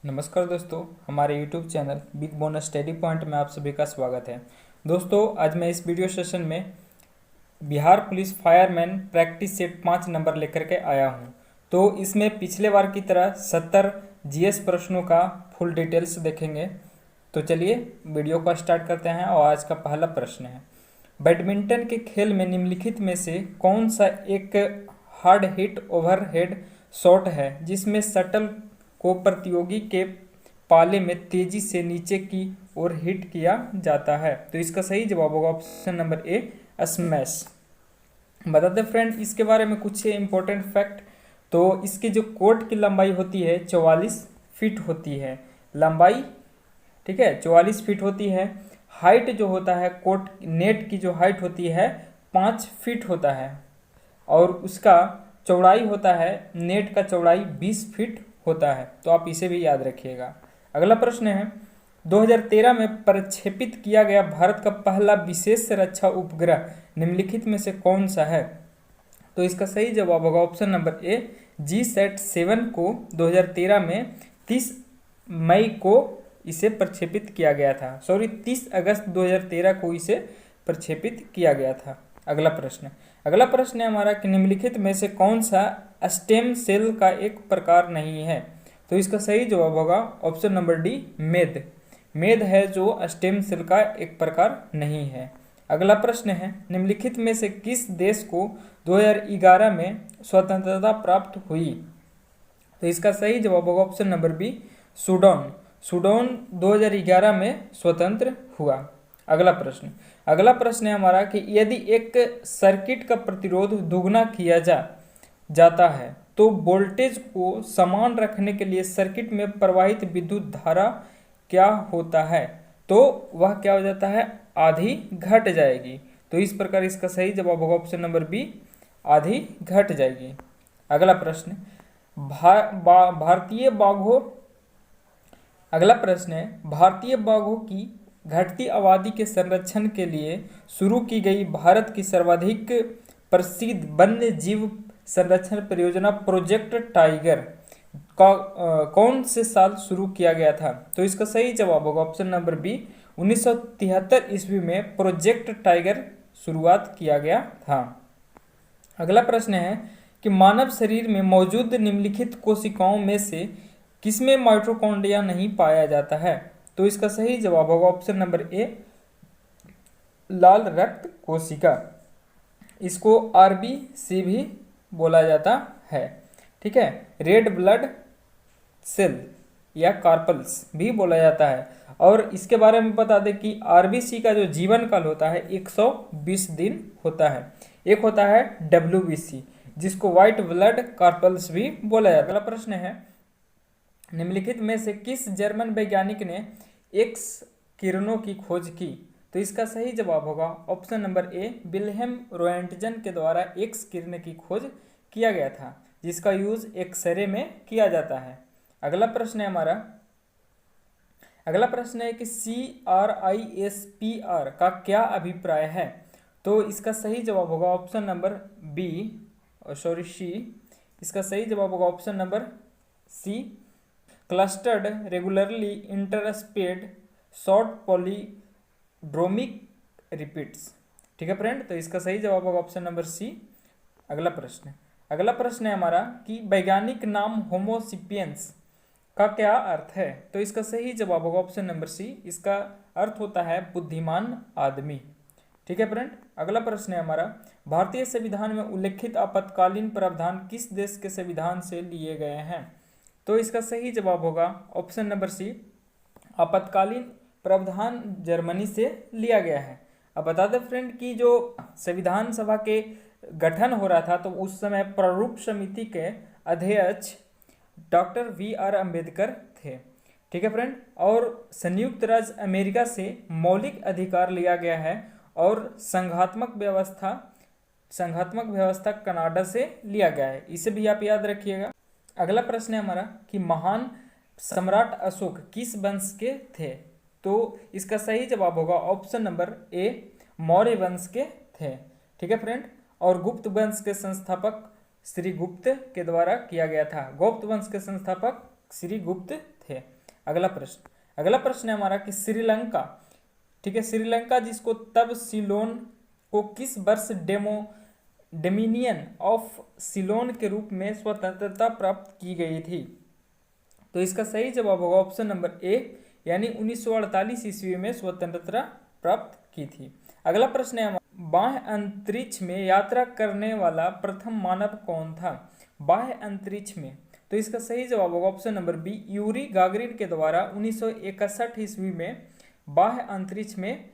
नमस्कार दोस्तों, हमारे YouTube channel big bonus study point में आप सभी का स्वागत है। दोस्तों, आज मैं इस वीडियो सेशन में Bihar police fireman practice set 5 number लेकर के आया हूं। तो इसमें पिछले बार की तरह 70 जीएस प्रश्नों का फुल डिटेल्स देखेंगे। तो चलिए वीडियो को स्टार्ट करते हैं और आज का पहला प्रश्न है, बैडमिंटन के खेल में निम्नलिखित में से कौन सा एक हार्ड हिट ओवरहेड शॉट है जिसमें शटल को प्रतियोगी के पाले में तेजी से नीचे की ओर हिट किया जाता है। तो इसका सही जवाब होगा ऑप्शन नंबर ए, स्मैश। बताते फ्रेंड इसके बारे में कुछ इंपॉर्टेंट फैक्ट। तो इसकी जो कोर्ट की लंबाई होती है 44 फीट होती है लंबाई, ठीक है, 44 फीट होती है। हाइट जो होता है कोर्ट नेट की जो हाइट होती है 5 फीट होता है और उसका चौड़ाई होता है, नेट का चौड़ाई 20 फीट होता है। तो आप इसे भी याद रखिएगा। अगला प्रश्न है, 2013 में प्रक्षेपित किया गया भारत का पहला विशेष रक्षा उपग्रह निम्नलिखित में से कौन सा है? तो इसका सही जवाब होगा ऑप्शन नंबर ए, GSAT-7 को 2013 में 30 मई को इसे प्रक्षेपित किया गया था। 30 अगस्त 2013 को इसे प्रक्षेपित किया गया था। अगला प्रश्न है हमारा कि निम्नलिखित में से कौन सा स्टेम सेल का एक प्रकार नहीं है? तो इसका सही जवाब होगा ऑप्शन नंबर डी, मेद। मेद है जो स्टेम सेल का एक प्रकार नहीं है। अगला प्रश्न है, निम्नलिखित में से किस देश को 2011 में स्वतंत्रता प्राप्त हुई? तो इसका सही जवाब होगा option number B, Sudan. Sudan 2011 में स्वतंत्र हुआ। अगला प्रश्न है हमारा कि यदि एक सर्किट का प्रतिरोध दुगना किया जाता है तो वोल्टेज को समान रखने के लिए सर्किट में प्रवाहित विद्युत धारा क्या होता है? तो वह क्या हो जाता है? आधी घट जाएगी। तो इस प्रकार इसका सही जवाब होगा ऑप्शन नंबर बी, आधी घट जाएगी। अगला प्रश्न भारतीय बाघों की घटती आबादी के संरक्षण के लिए शुरू की गई भारत की सर्वाधिक प्रसिद्ध वन्य जीव संरक्षण परियोजना प्रोजेक्ट टाइगर का कौन से साल शुरू किया गया था? तो इसका सही जवाब होगा ऑप्शन नंबर बी, 1973 ईस्वी में प्रोजेक्ट टाइगर शुरुआत किया गया था। अगला प्रश्न है कि मानव शरीर में मौजूद निम्नलिखित कोशिकाओं में से किसमें माइटोकॉन्ड्रिया नहीं पाया जाता है? तो इसका सही जवाब होगा ऑप्शन नंबर ए, लाल रक्त कोशिका। इसको आरबीसी भी बोला जाता है, ठीक है, रेड ब्लड सेल या कार्पल्स भी बोला जाता है। और इसके बारे में बता दें कि आरबीसी का जो जीवन काल होता है 120 दिन होता है। एक होता है डब्ल्यूबीसी जिसको व्हाइट ब्लड कार्पल्स भी बोला जाता है। अगला प्रश्न है, निम्नलिखित में से किस जर्मन वैज्ञानिक ने एक्स किरणों की खोज की? तो इसका सही जवाब होगा ऑप्शन नंबर ए, विल्हेम रोएंटजन के द्वारा एक्स किरण की खोज किया गया था जिसका यूज एक्सरे में किया जाता है। अगला प्रश्न है कि CRISPR का क्या अभिप्राय है? तो इसका सही जवाब होगा ऑप्शन नंबर बी, सी। इसका सही जवाब होगा option number C, clustered regularly interspaced short palindromic repeats, ठीक है फ्रेंड। तो इसका सही जवाब होगा ऑप्शन नंबर सी। अगला प्रश्न है हमारा कि वैज्ञानिक नाम होमोसिपियंस का क्या अर्थ है? तो इसका सही जवाब होगा ऑप्शन नंबर सी, इसका अर्थ होता है बुद्धिमान आदमी, ठीक है फ्रेंड। अगला प्रश्न है हमारा, भारतीय संविधान में उल्लेखित आपातकालीन प्रावधान किस देश के संविधान से लिए गए हैं? तो इसका सही जवाब होगा ऑप्शन नंबर सी, आपातकालीन प्रावधान जर्मनी से लिया गया है। अब बता दें फ्रेंड कि जो संविधान सभा के गठन हो रहा था तो उस समय प्रारूप समिति के अध्यक्ष डॉक्टर VR अम्बेडकर थे, ठीक है फ्रेंड। और संयुक्त राज्य अमेरिका से मौलिक अधिकार लिया गया है और संघात्मक व्यवस्था कनाडा से लिया गया है, इसे भी आप याद रखिएगा। अगला प्रश्न है हमारा कि महान सम्राट अशोक किस वंश के थे? तो इसका सही जवाब होगा ऑप्शन नंबर ए, मौर्य वंश के थे, ठीक है फ्रेंड। और गुप्त वंश के संस्थापक श्री गुप्त के द्वारा किया गया था। गुप्त वंश के संस्थापक श्री गुप्त थे। अगला प्रश्न है हमारा कि श्रीलंका, ठीक है, श्रीलंका जिसको तब सिलोन को किस वर्ष डोमिनियन ऑफ सिलोन के रूप में स्वतंत्रता प्राप्त की गई थी? तो इसका सही जवाब होगा ऑप्शन नंबर ए, यानी 1948 ईस्वी में स्वतंत्रता प्राप्त की थी। अगला प्रश्न है बाह्य अंतरिक्ष में यात्रा करने वाला प्रथम मानव कौन था? बाह्य अंतरिक्ष में, तो इसका सही जवाब होगा option number B, Yuri Gagarin के द्वारा 1961 ईस्वी में बाह्य अंतरिक्ष में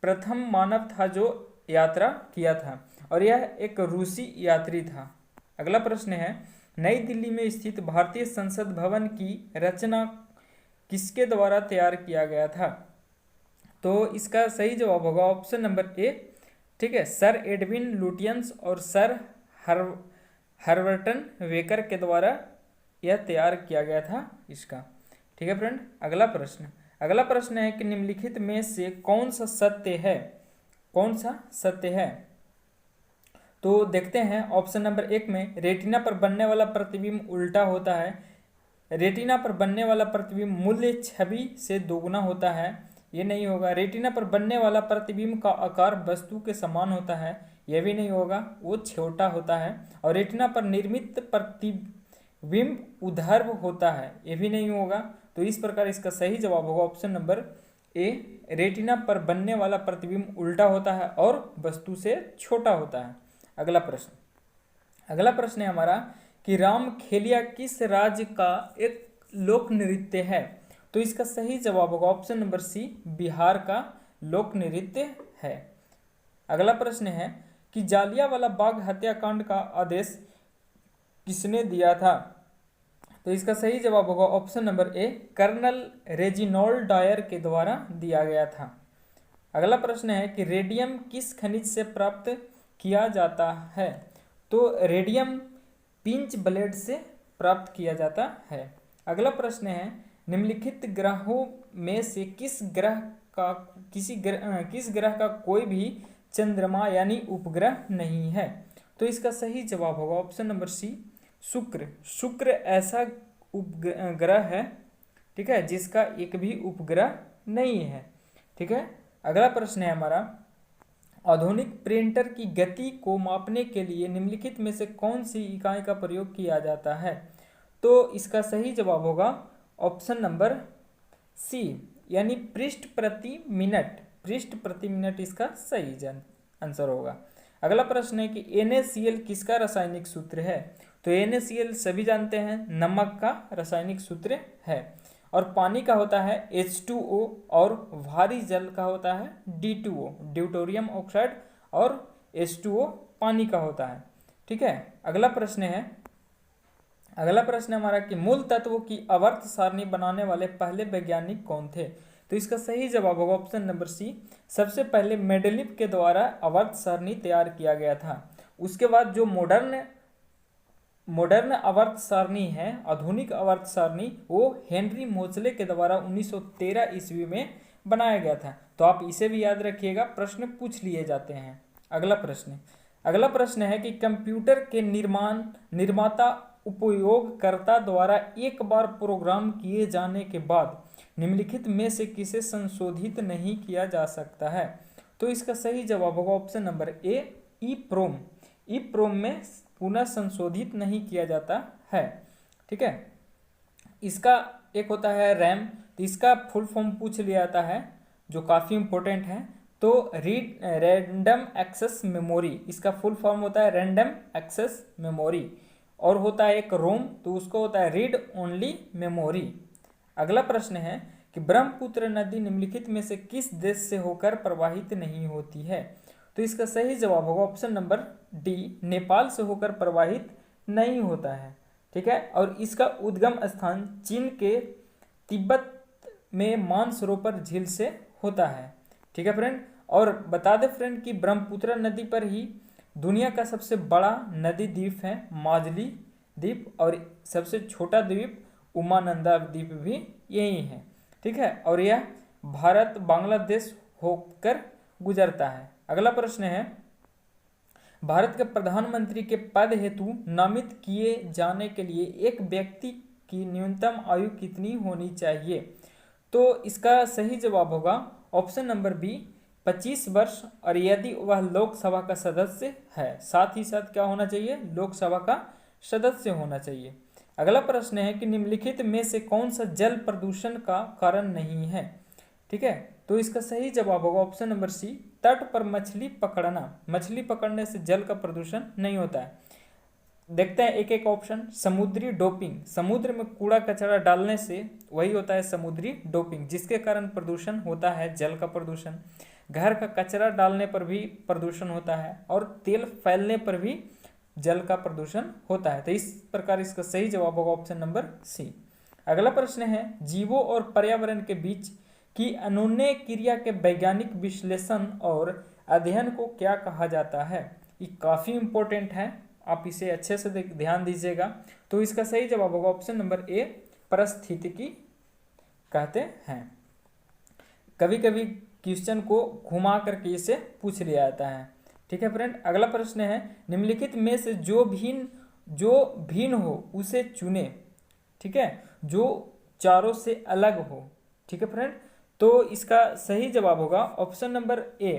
प्रथम मानव था जो यात्रा किया था, और यह एक रूसी यात्री था। अगला प्रश्न है नई दिल्ली में स्थित भारतीय संसद भवन की रचना किसके द्वारा तैयार किया गया था? तो इसका सही जवाब होगा ऑप्शन नंबर ए, ठीक है, सर एडविन लुटियंस और सर हर्बर्टन वेकर के द्वारा यह तैयार किया गया था इसका। ठीक है फ्रेंड, अगला प्रश्न है कि निम्नलिखित में से कौन सा सत्य है? तो देखते हैं ऑप्शन नंबर एक में रेटिना पर बनने वाला प्रतिबिंब उल्टा होता है, रेटिना पर बनने वाला प्रतिबिंब मूल्य छवि से दोगुना होता है, ये नहीं होगा। रेटिना पर बनने वाला प्रतिबिंब का आकार वस्तु के समान होता है, यह भी नहीं होगा, वो छोटा होता है। और रेटिना पर निर्मित प्रतिबिंब उर्ध्व होता है, ये भी नहीं होगा। तो इस प्रकार इसका सही जवाब होगा ऑप्शन नंबर ए, रेटिना पर बनने वाला प्रतिबिंब उल्टा होता है और वस्तु से छोटा होता है। अगला प्रश्न है हमारा कि रामखेलिया किस राज्य का एक लोक नृत्य है? तो इसका सही जवाब होगा ऑप्शन नंबर सी, बिहार का लोक नृत्य है। अगला प्रश्न है कि जालियांवाला बाग हत्याकांड का आदेश किसने दिया था? तो इसका सही जवाब होगा option number A, colonel Reginald Dyer के द्वारा दिया गया था। अगला प्रश्न है कि रेडियम किस खनिज से प्राप्त किया जाता है? तो रेडियम पिंच ब्लेड से प्राप्त किया जाता है। अगला प्रश्न है निम्नलिखित ग्रहों में से किस ग्रह का कोई भी चंद्रमा यानी उपग्रह नहीं है? तो इसका सही जवाब होगा ऑप्शन नंबर सी, शुक्र ऐसा उपग्रह है, ठीक है, जिसका एक भी उपग्रह नहीं है। ठीक है, अगला प्रश्न है हमारा आधुनिक प्रिंटर की गति को मापने के लिए निम्नलिखित में से कौन सी इकाई का प्रयोग किया जाता है? तो इसका सही जवाब होगा ऑप्शन नंबर सी, यानी पृष्ठ प्रति मिनट इसका सही आंसर होगा। अगला प्रश्न है कि NaCl किसका रासायनिक सूत्र है? तो NaCl सभी जानते हैं नमक का रासायनिक सूत्र है, और पानी का होता है H2O, और भारी जल का होता है D2O, ड्यूटेरियम ऑक्साइड, और H2O पानी का होता है। ठीक है, अगला प्रश्न हमारा कि मूल तत्वों की आवर्त सारणी बनाने वाले पहले वैज्ञानिक कौन थे? तो इसका सही जवाब होगा ऑप्शन नंबर सी, सबसे पहले मेंडेलीव के द्वारा आवर्त सारणी तैयार किया गया था। उसके बाद जो मॉडर्न आवर्त सारणी है, आधुनिक आवर्त सारणी, वो हेनरी मोजले के द्वारा 1913 ईस्वी में बनाया गया था। तो आप इसे भी याद रखिएगा, प्रश्न पूछ लिए जाते हैं। अगला प्रश्न है कि कंप्यूटर के निर्माता उपयोगकर्ता द्वारा एक बार प्रोग्राम किए जाने के बाद निम्नलिखित में से किसे संशोधित नहीं किया जा सकता है? तो इसका सही जवाब होगा ऑप्शन नंबर ए, ईप्रोम में पुनः संशोधित नहीं किया जाता है। ठीक है, इसका एक होता है रैम, तो इसका फुल फॉर्म पूछ लिया जाता है जो काफ़ी इंपॉर्टेंट है। तो रैंडम एक्सेस मेमोरी, इसका फुल फॉर्म होता है रैंडम एक्सेस मेमोरी, और होता है एक रोम, तो उसको होता है रीड ओनली मेमोरी। अगला प्रश्न है कि ब्रह्मपुत्र नदी निम्नलिखित में से किस देश से होकर प्रवाहित नहीं होती है? तो इसका सही जवाब होगा ऑप्शन नंबर डी, नेपाल से होकर प्रवाहित नहीं होता है। ठीक है, और इसका उद्गम स्थान चीन के तिब्बत में मानसरोवर झील से होता है। ठीक है फ्रेंड, और बता दें फ्रेंड कि ब्रह्मपुत्र नदी पर ही दुनिया का सबसे बड़ा नदी द्वीप है माजुली द्वीप, और सबसे छोटा द्वीप उमानंदा द्वीप भी यही है। ठीक है, और यह भारत बांग्लादेश होकर गुजरता है। अगला प्रश्न है भारत के प्रधानमंत्री के पद हेतु नामित किए जाने के लिए एक व्यक्ति की न्यूनतम आयु कितनी होनी चाहिए? तो इसका सही जवाब होगा ऑप्शन नंबर बी 25 वर्ष, और यदि वह लोकसभा का सदस्य है। साथ ही साथ क्या होना चाहिए? लोकसभा का सदस्य होना चाहिए। अगला प्रश्न है कि निम्नलिखित में से कौन सा जल प्रदूषण का कारण नहीं है? ठीक है, तो इसका सही जवाब होगा ऑप्शन नंबर सी, तट पर मछली पकड़ना। मछली पकड़ने से जल का प्रदूषण नहीं होता है। देखते हैं एक एक ऑप्शन। समुद्री डोपिंग, समुद्र में कूड़ा कचरा डालने से वही होता है समुद्री डोपिंग, जिसके कारण प्रदूषण होता है जल का प्रदूषण। घर का कचरा डालने पर भी प्रदूषण होता है, और तेल फैलने पर भी जल का प्रदूषण होता है। तो इस प्रकार इसका सही जवाब होगा ऑप्शन नंबर सी। अगला प्रश्न है, जीवों और पर्यावरण के बीच की अनुन्नय क्रिया के वैज्ञानिक विश्लेषण और अध्ययन को क्या कहा जाता है? ये काफी इंपॉर्टेंट है, आप इसे अच्छे से ध्यान दीजिएगा। तो इसका सही जवाब होगा ऑप्शन नंबर ए, पारिस्थितिकी कहते हैं। कभी कभी क्वेश्चन को घुमा करके इसे पूछ लिया जाता है। ठीक है फ्रेंड, अगला प्रश्न है, निम्नलिखित में से जो भिन्न हो उसे चुने। ठीक है, जो चारों से अलग हो। ठीक है फ्रेंड, तो इसका सही जवाब होगा ऑप्शन नंबर ए।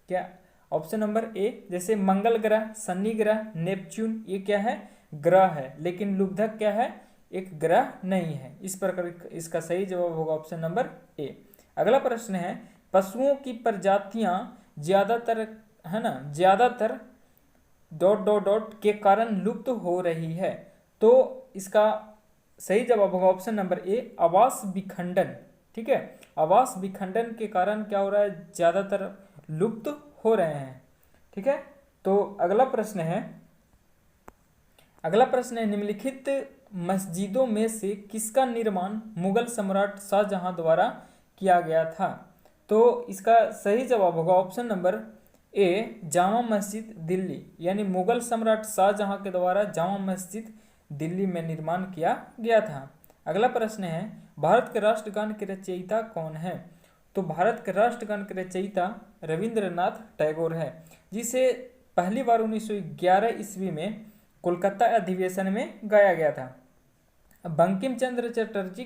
क्या? ऑप्शन नंबर ए, जैसे मंगल ग्रह, शनि ग्रह, नेपच्यून, ये क्या है? ग्रह है, लेकिन लुब्धक क्या है? एक ग्रह नहीं है। इस प्रकार इसका सही जवाब होगा ऑप्शन नंबर ए। अगला प्रश्न है, पशुओं की प्रजातियां ज्यादातर, है ना, ज्यादातर ... के कारण लुप्त हो रही है। तो इसका सही जवाब होगा ऑप्शन नंबर ए, आवास विखंडन। ठीक है, आवास विखंडन के कारण क्या हो रहा है? ज्यादातर लुप्त हो रहे हैं। ठीक है, तो अगला प्रश्न है, निम्नलिखित मस्जिदों में से किसका निर्माण मुगल सम्राट शाहजहां द्वारा किया गया था? तो इसका सही जवाब होगा ऑप्शन नंबर ए, जामा मस्जिद दिल्ली। यानी मुगल सम्राट शाहजहां के द्वारा जामा मस्जिद दिल्ली में निर्माण किया गया था। अगला प्रश्न है, भारत के राष्ट्रगान के रचयिता कौन है? तो भारत के राष्ट्रगान के रचयिता रविंद्रनाथ टैगोर है, जिसे पहली बार 1911 ईस्वी में कोलकाता अधिवेशन में गाया गया था। बंकिम चंद्र चटर्जी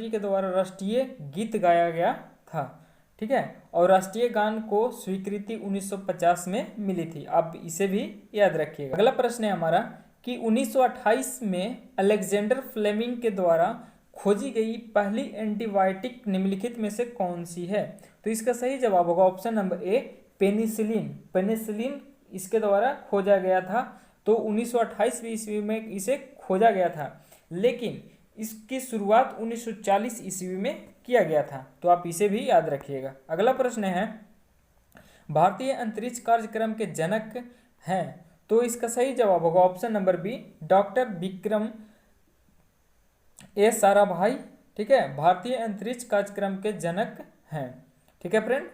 के द्वारा राष्ट्रीय गीत गाया गया था। ठीक है, और राष्ट्रीय गान को स्वीकृति 1950 में मिली थी। आप इसे भी याद रखिएगा। अगला प्रश्न है हमारा कि 1928 में अलेक्जेंडर फ्लेमिंग के द्वारा खोजी गई पहली एंटीबायोटिक निम्नलिखित में से कौन सी है? तो इसका सही जवाब होगा ऑप्शन नंबर ए, पेनिसिलिन। पेनिसिलिन इसके द्वारा खोजा गया था। तो 1928 ईस्वी में इसे खोजा गया था, लेकिन इसकी शुरुआत 1940 ईस्वी में किया गया था। तो आप इसे भी याद रखिएगा। अगला प्रश्न है, भारतीय अंतरिक्ष कार्यक्रम के जनक हैं? तो इसका सही जवाब होगा option number B, doctor Vikram A Sarabhai. ठीक है, भारतीय अंतरिक्ष कार्यक्रम के जनक हैं। ठीक है फ्रेंड,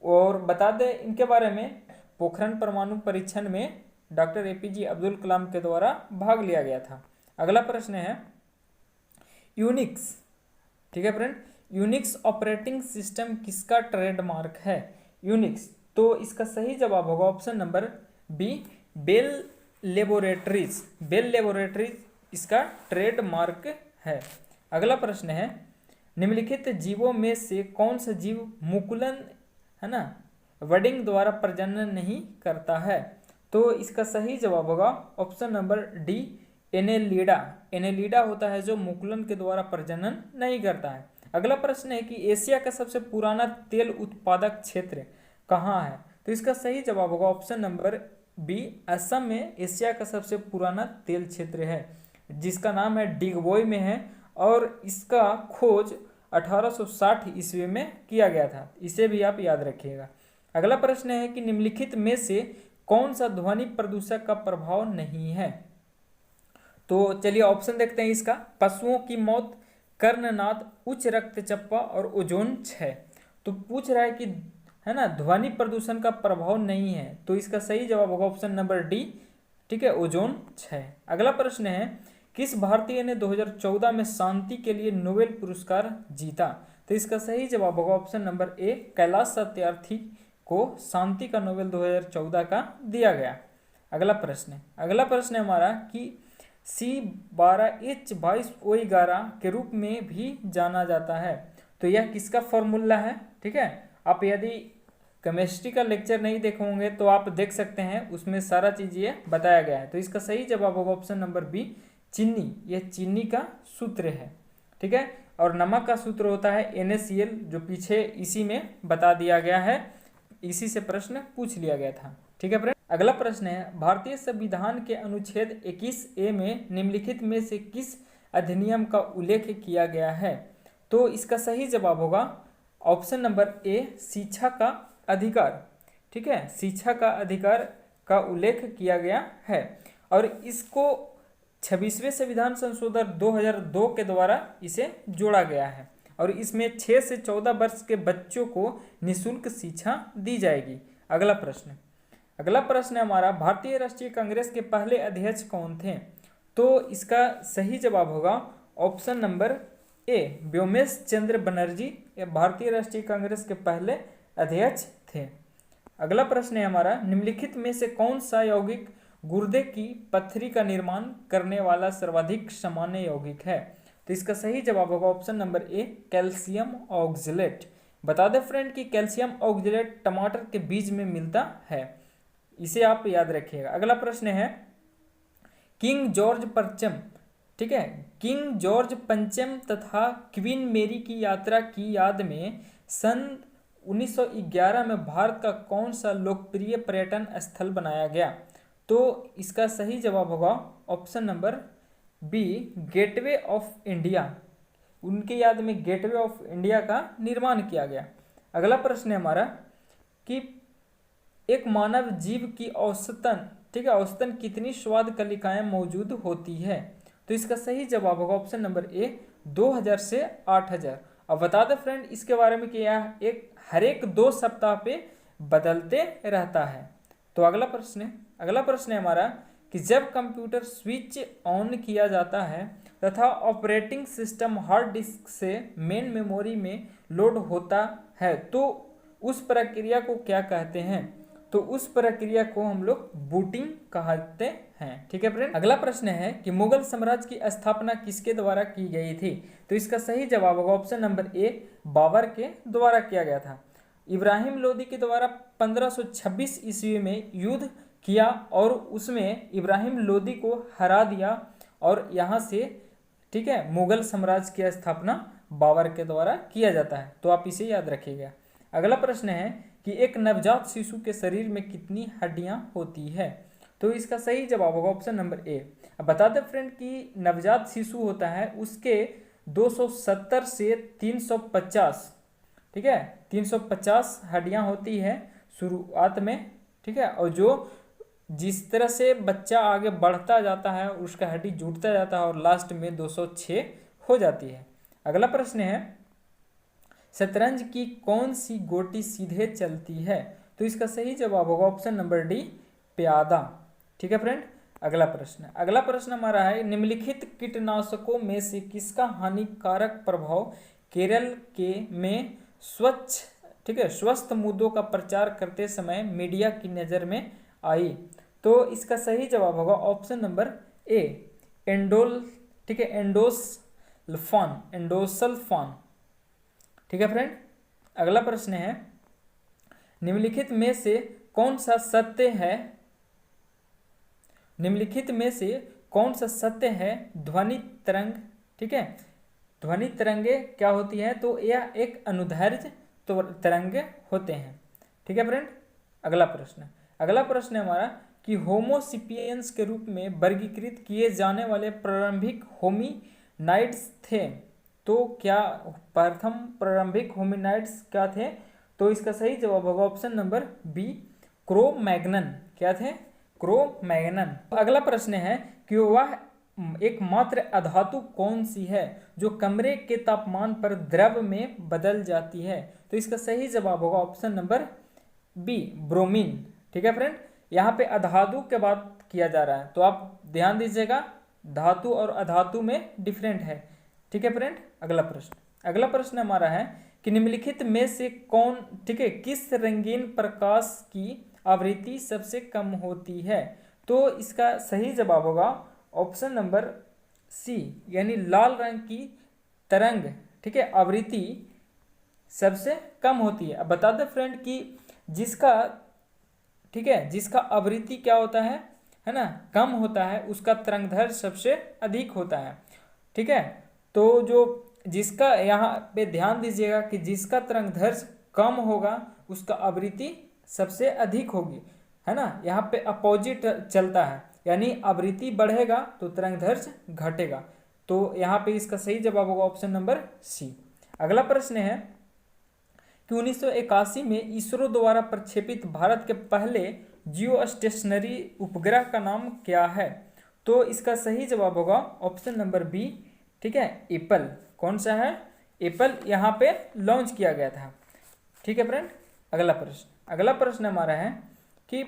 और बता दें इनके बारे में, पोखरण परमाणु परीक्षण में डॉक्टर एपीजे अब्दुल कलाम के द्वारा भाग लिया गया था। अगला प्रश्न है, यूनिक्स। ठीक है फ्रेंड, यूनिक्स ऑपरेटिंग सिस्टम किसका ट्रेडमार्क है? यूनिक्स, तो इसका सही जवाब होगा option number B, Bell Laboratories. Bell Laboratories इसका ट्रेडमार्क है। अगला प्रश्न है, निम्नलिखित जीवों में से कौन सा जीव मुकुलन, है ना, बडिंग द्वारा प्रजनन नहीं करता है? तो इसका सही जवाब होगा option number D, Annelida. Annelida होता है जो मुकुलन के द्वारा प्रजनन नहीं करता है। अगला प्रश्न है कि एशिया का सबसे पुराना तेल उत्पादक क्षेत्र कहाँ है? तो इसका सही जवाब होगा ऑप्शन नंबर बी, असम में एशिया का सबसे पुराना तेल क्षेत्र है, जिसका नाम है डिगबोई में है, और इसका खोज 1860 ईस्वी में किया गया था। इसे भी आप याद रखिएगा। अगला प्रश्न है कि निम्नलिखित में से कौन सा ध्वनि प्रदूषक का प्रभाव नहीं है? तो चलिए ऑप्शन देखते हैं इसका। पशुओं की मौत, कर्णनाद, उच्च रक्तचाप और ओजोन क्षय। तो पूछ रहा है कि, है ना, ध्वनि प्रदूषण का प्रभाव नहीं है, तो इसका सही जवाब होगा ऑप्शन नंबर डी। ठीक है, ओजोन क्षय। अगला प्रश्न है, किस भारतीय ने 2014 में शांति के लिए नोबेल पुरस्कार जीता? तो इसका सही जवाब होगा ऑप्शन नंबर ए, कैलाश सत्यार्थी को शांति का नोबेल 2014 का दिया गया। अगला प्रश्न है हमारा कि C12H22O11 के रूप में भी जाना जाता है। तो यह किसका फॉर्मूला है? ठीक है, आप यदि केमिस्ट्री का लेक्चर नहीं देखे होंगे तो आप देख सकते हैं, उसमें सारा चीज ये बताया गया है। तो इसका सही जवाब होगा ऑप्शन नंबर बी, चीनी। यह चीनी का सूत्र है। ठीक है, और नमक का सूत्र होता है NaCl, जो पीछे इसी में बता दिया गया है, इसी से प्रश्न पूछ लिया गया था। ठीक है फ्रेंड, अगला प्रश्न है, भारतीय संविधान के अनुच्छेद 21A में निम्नलिखित में से किस अधिनियम का उल्लेख किया गया है? तो इसका सही जवाब होगा ऑप्शन नंबर ए, शिक्षा का अधिकार। ठीक है, शिक्षा का अधिकार का उल्लेख किया गया है और इसको 26वें संविधान संशोधन 2002 के द्वारा इसे जोड़ा गया है और इसमें 6 से 14 वर्ष के बच्चों को निःशुल्क शिक्षा दी जाएगी। अगला प्रश्न है हमारा, भारतीय राष्ट्रीय कांग्रेस के पहले अध्यक्ष कौन थे? तो इसका सही जवाब होगा ऑप्शन नंबर ए, व्योमेश चंद्र बनर्जी। ये भारतीय राष्ट्रीय कांग्रेस के पहले अध्यक्ष थे। अगला प्रश्न है हमारा, निम्नलिखित में से कौन सा यौगिक गुर्दे की पत्थरी का निर्माण करने वाला सर्वाधिक सामान्य यौगिक है? तो इसका सही जवाब होगा ऑप्शन नंबर ए, कैल्शियम ऑक्जेलेट। बता दें फ्रेंड कि कैल्शियम ऑक्जेलेट टमाटर के बीज में मिलता है, इसे आप याद रखिएगा। अगला प्रश्न है, किंग जॉर्ज पंचम, ठीक है, किंग जॉर्ज पंचम तथा क्वीन मेरी की यात्रा की याद में सन 1911 में भारत का कौन सा लोकप्रिय पर्यटन स्थल बनाया गया? तो इसका सही जवाब होगा option number B, Gateway of India. उनकी याद में गेटवे ऑफ इंडिया का निर्माण किया गया। अगला प्रश्न है हमारा कि एक मानव जीव की औसतन, ठीक है, औसतन कितनी स्वाद कलिकाएं मौजूद होती है? तो इसका सही जवाब होगा ऑप्शन नंबर ए, 2000 से 8000। अब बता दें फ्रेंड इसके बारे में कि यह हर एक 2 सप्ताह पे बदलते रहता है। तो अगला प्रश्न है हमारा कि जब कंप्यूटर स्विच ऑन किया जाता है तथा ऑपरेटिंग सिस्टम हार्ड डिस्क से मेन मेमोरी में लोड होता है तो उस प्रक्रिया को क्या कहते हैं? तो उस प्रक्रिया को हम लोग बूटिंग कहते हैं। ठीक है फ्रेंड, अगला प्रश्न है कि मुगल साम्राज्य की स्थापना किसके द्वारा की गई थी? तो इसका सही जवाब होगा ऑप्शन नंबर ए, बाबर के द्वारा किया गया था। इब्राहिम लोदी के द्वारा 1526 ईस्वी में युद्ध किया और उसमें इब्राहिम लोदी को हरा दिया और यहाँ से, ठीक है, मुगल साम्राज्य की स्थापना बाबर के द्वारा किया जाता है। तो आप इसे याद रखिएगा। अगला प्रश्न है कि एक नवजात शिशु के शरीर में कितनी हड्डियां होती है? तो इसका सही जवाब होगा ऑप्शन नंबर ए। अब बता दें फ्रेंड कि नवजात शिशु होता है उसके 270 से 350, ठीक है, 350 हड्डियां होती है शुरुआत में। ठीक है, और जो जिस तरह से बच्चा आगे बढ़ता जाता है उसका हड्डी जुड़ता जाता है और लास्ट में 206 हो जाती है। अगला प्रश्न है, शतरंज की कौन सी गोटी सीधे चलती है? तो इसका सही जवाब होगा ऑप्शन नंबर डी, प्यादा। ठीक है फ्रेंड, अगला प्रश्न हमारा है, निम्नलिखित कीटनाशकों में से किसका हानिकारक प्रभाव केरल के में स्वस्थ मुद्दों का प्रचार करते समय मीडिया की नज़र में आई? तो इसका सही जवाब होगा ऑप्शन नंबर ए, एंडोसल्फान। ठीक है फ्रेंड, अगला प्रश्न है, निम्नलिखित में से कौन सा सत्य है ध्वनि तरंग? ठीक है, ध्वनि तरंगे क्या होती है? तो यह एक अनुदैर्ध्य तरंगे होते हैं। ठीक है फ्रेंड, अगला प्रश्न है हमारा कि होमोसिपियंस के रूप में वर्गीकृत किए जाने वाले प्रारंभिक होमिनाइड्स थे। तो क्या प्रथम प्रारंभिक होमिनाइड्स क्या थे? तो इसका सही जवाब होगा ऑप्शन नंबर बी, क्रो-मैग्नन। क्या थे? क्रो-मैग्नन। अगला प्रश्न है कि वह एकमात्र अधातु कौन सी है जो कमरे के तापमान पर द्रव में बदल जाती है? तो इसका सही जवाब होगा ऑप्शन नंबर बी, ब्रोमीन। ठीक है फ्रेंड, यहाँ पे अधातु के बात किया जा रहा है तो आप ध्यान दीजिएगा, धातु और अधातु में डिफरेंट है। ठीक है फ्रेंड, अगला प्रश्न हमारा है कि निम्नलिखित में से कौन, ठीक है, किस रंगीन प्रकाश की आवृत्ति सबसे कम होती है? तो इसका सही जवाब होगा ऑप्शन नंबर सी यानी लाल रंग की तरंग, ठीक है, आवृत्ति सबसे कम होती है। अब बता दे फ्रेंड कि जिसका, ठीक है, जिसका आवृत्ति क्या होता है ना, कम होता है, उसका तरंगदैर्घ्य सबसे अधिक होता है। ठीक है, तो जो जिसका, यहाँ पे ध्यान दीजिएगा कि जिसका तरंगदैर्घ्य कम होगा उसका आवृत्ति सबसे अधिक होगी, है ना। यहाँ पे अपोजिट चलता है, यानी आवृत्ति बढ़ेगा तो तरंगदैर्घ्य घटेगा। तो यहाँ पे इसका सही जवाब होगा ऑप्शन नंबर सी। अगला प्रश्न है कि 1981 में इसरो द्वारा प्रक्षेपित भारत के पहले जियो स्टेशनरी उपग्रह का नाम क्या है? तो इसका सही जवाब होगा ऑप्शन नंबर बी, ठीक है, एप्पल। कौन सा है? एप्पल यहाँ पे लॉन्च किया गया था। ठीक है फ्रेंड, अगला प्रश्न हमारा है कि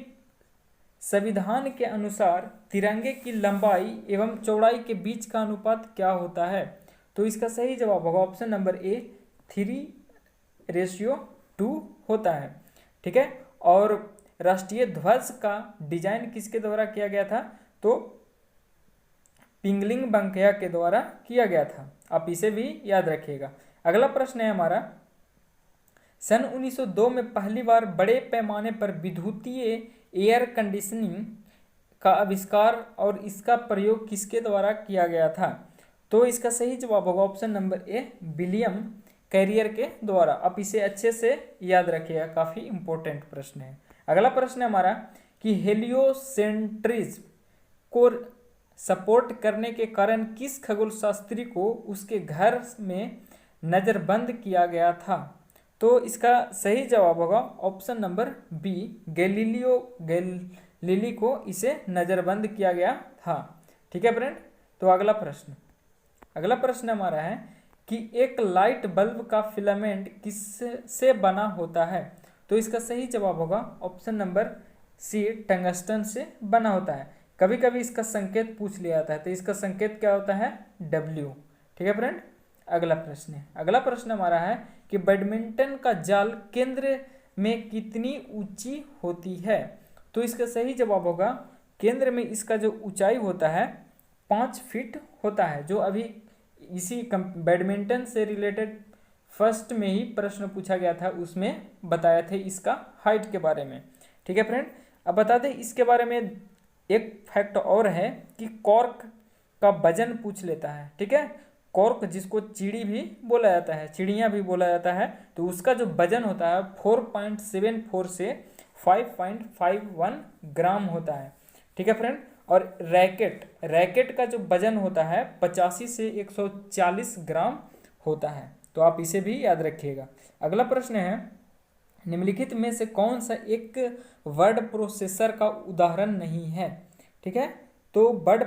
संविधान के अनुसार तिरंगे की लंबाई एवं चौड़ाई के बीच का अनुपात क्या होता है? तो इसका सही जवाब होगा ऑप्शन नंबर ए, 3:2 होता है। ठीक है, और राष्ट्रीय ध्वज का डिजाइन किसके द्वारा किया गया था? तो पिंगलिंग बंकैया के द्वारा किया गया था। आप इसे भी याद रखिएगा। अगला प्रश्न है हमारा, सन 1902 में पहली बार बड़े पैमाने पर विद्युतीय एयर कंडीशनिंग का आविष्कार और इसका प्रयोग किसके द्वारा किया गया था? तो इसका सही जवाब होगा option number A, William Carrier के द्वारा। आप इसे अच्छे से याद रखिएगा, काफ़ी इंपॉर्टेंट प्रश्न है। अगला प्रश्न है हमारा कि हेलियोसेंट्रिज्म को सपोर्ट करने के कारण किस खगोल शास्त्री को उसके घर में नज़रबंद किया गया था? तो इसका सही जवाब होगा option number B, Galileo Galilei को इसे नज़रबंद किया गया था। ठीक है फ्रेंड, तो अगला प्रश्न हमारा है कि एक लाइट बल्ब का फिलामेंट किससे बना होता है? तो इसका सही जवाब होगा ऑप्शन नंबर सी, टंगस्टन से बना होता है। कभी कभी इसका संकेत पूछ लिया जाता है, तो इसका संकेत क्या होता है? W। ठीक है फ्रेंड, अगला प्रश्न हमारा है कि बैडमिंटन का जाल केंद्र में कितनी ऊंची होती है? तो इसका सही जवाब होगा, केंद्र में इसका जो ऊंचाई होता है 5 फीट होता है, जो अभी इसी बैडमिंटन से रिलेटेड फर्स्ट में ही प्रश्न पूछा गया था, उसमें बताया थे इसका हाइट के बारे में। ठीक है फ्रेंड, अब बता दें इसके बारे में एक फैक्ट और है कि कॉर्क का वजन पूछ लेता है। ठीक है, कॉर्क जिसको चिड़ी भी बोला जाता है, चिड़िया भी बोला जाता है, तो उसका जो वजन होता है 4.74 से 5.51 ग्राम होता है। ठीक है फ्रेंड, और रैकेट का जो वजन होता है 85 से 140 ग्राम होता है। तो आप इसे भी याद रखिएगा। अगला प्रश्न है, निम्नलिखित में से कौन सा एक वर्ड प्रोसेसर का उदाहरण नहीं है? ठीक है, तो वर्ड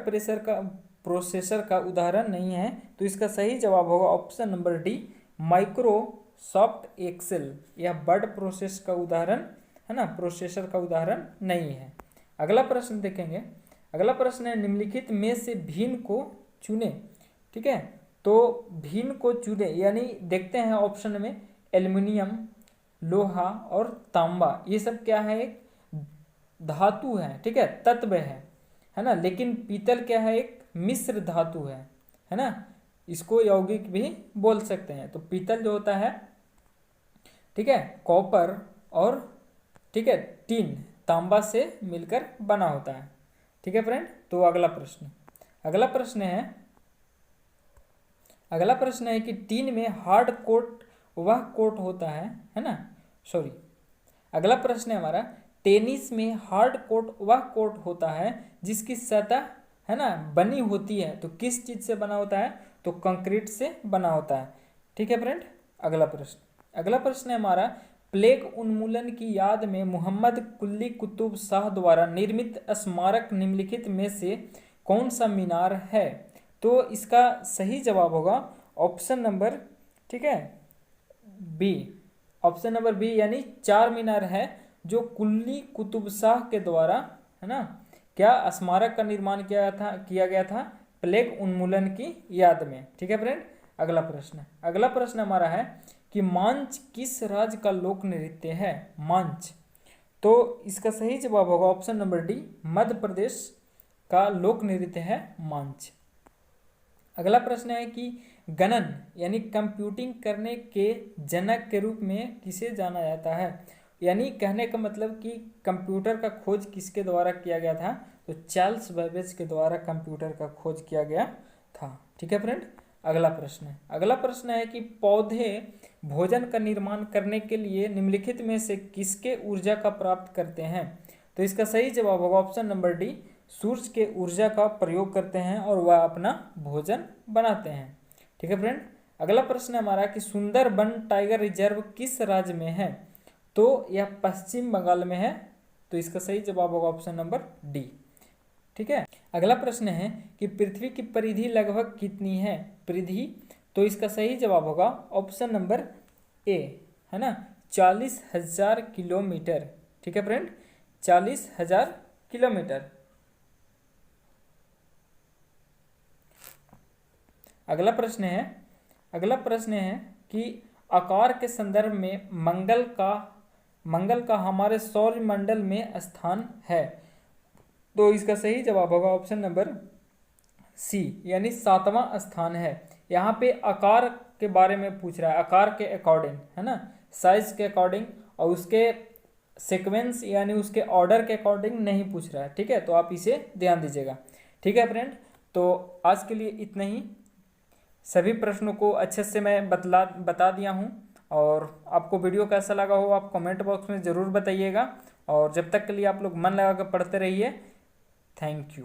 प्रोसेसर का उदाहरण नहीं है, तो इसका सही जवाब होगा option number D, Microsoft Excel. यह वर्ड प्रोसेस का उदाहरण है ना, प्रोसेसर का उदाहरण नहीं है। अगला प्रश्न देखेंगे। अगला प्रश्न है, निम्नलिखित में से भिन्न को चुने। ठीक है, तो भिन्न को चुने यानी देखते हैं ऑप्शन में एल्युमिनियम, लोहा और तांबा, ये सब क्या है? एक धातु है, ठीक है, तत्व है ना। लेकिन पीतल क्या है? एक मिश्र धातु है ना, इसको यौगिक भी बोल सकते हैं। तो पीतल जो होता है, ठीक है, कॉपर और, ठीक है, टिन, तांबा से मिलकर बना होता है। ठीक है फ्रेंड, तो अगला प्रश्न है कि टिन में हार्ड कोट वह कोट होता है ना, सॉरी, अगला प्रश्न है हमारा, टेनिस में हार्ड कोट वह कोट होता है जिसकी सतह है ना बनी होती है, तो किस चीज से बना होता है? तो कंक्रीट से बना होता है। ठीक है फ्रेंड, अगला प्रश्न है हमारा, प्लेग उन्मूलन की याद में मोहम्मद कुली कुतुब शाह द्वारा निर्मित स्मारक निम्नलिखित में से कौन सा मीनार है? तो इसका सही जवाब होगा ऑप्शन नंबर, ठीक है, बी, ऑप्शन नंबर बी, यानी 4 मीनार है जो कुली कुतुब शाह के द्वारा, है ना, क्या स्मारक का निर्माण किया गया था प्लेग उन्मूलन की याद में। ठीक है फ्रेंड, अगला प्रश्न हमारा है कि मांच किस राज्य का लोक नृत्य है? मांच, तो इसका सही जवाब होगा option number D, Madhya Pradesh का लोक नृत्य है मांच। अगला प्रश्न है कि गणन यानी कंप्यूटिंग करने के जनक के रूप में किसे जाना जाता है। यानी कहने का मतलब कि कंप्यूटर का खोज किसके द्वारा किया गया था, तो चार्ल्स बेबेज के द्वारा कंप्यूटर का खोज किया गया था। ठीक है फ्रेंड। अगला प्रश्न है कि पौधे भोजन का निर्माण करने के लिए निम्नलिखित में से किसके ऊर्जा का प्राप्त करते हैं। तो इसका सही जवाब होगा ऑप्शन नंबर डी, सूर्य के ऊर्जा का प्रयोग करते हैं और वह अपना भोजन बनाते हैं। ठीक है फ्रेंड। अगला प्रश्न है हमारा कि सुंदरबन टाइगर रिजर्व किस राज्य में है। तो यह पश्चिम बंगाल में है, तो इसका सही जवाब होगा ऑप्शन नंबर डी। ठीक है। अगला प्रश्न है कि पृथ्वी की परिधि लगभग कितनी है। परिधि, तो इसका सही जवाब होगा ऑप्शन नंबर ए, है ना, 40,000 किलोमीटर। ठीक है फ्रेंड, 40,000 किलोमीटर। अगला प्रश्न है कि आकार के संदर्भ में मंगल का हमारे सौर मंडल में स्थान है। तो इसका सही जवाब होगा ऑप्शन नंबर सी, यानी 7वां स्थान है। यहाँ पे आकार के बारे में पूछ रहा है, आकार के अकॉर्डिंग, है ना, साइज के अकॉर्डिंग, और उसके सीक्वेंस यानी उसके ऑर्डर के अकॉर्डिंग नहीं पूछ रहा है। ठीक है, तो आप इसे ध्यान दीजिएगा। ठीक है फ्रेंड, तो आज के लिए इतना ही। सभी प्रश्नों को अच्छे से मैं बता दिया हूँ, और आपको वीडियो कैसा लगा हो आप कमेंट बॉक्स में ज़रूर बताइएगा। और जब तक के लिए आप लोग मन लगा कर पढ़ते रहिए। Thank you.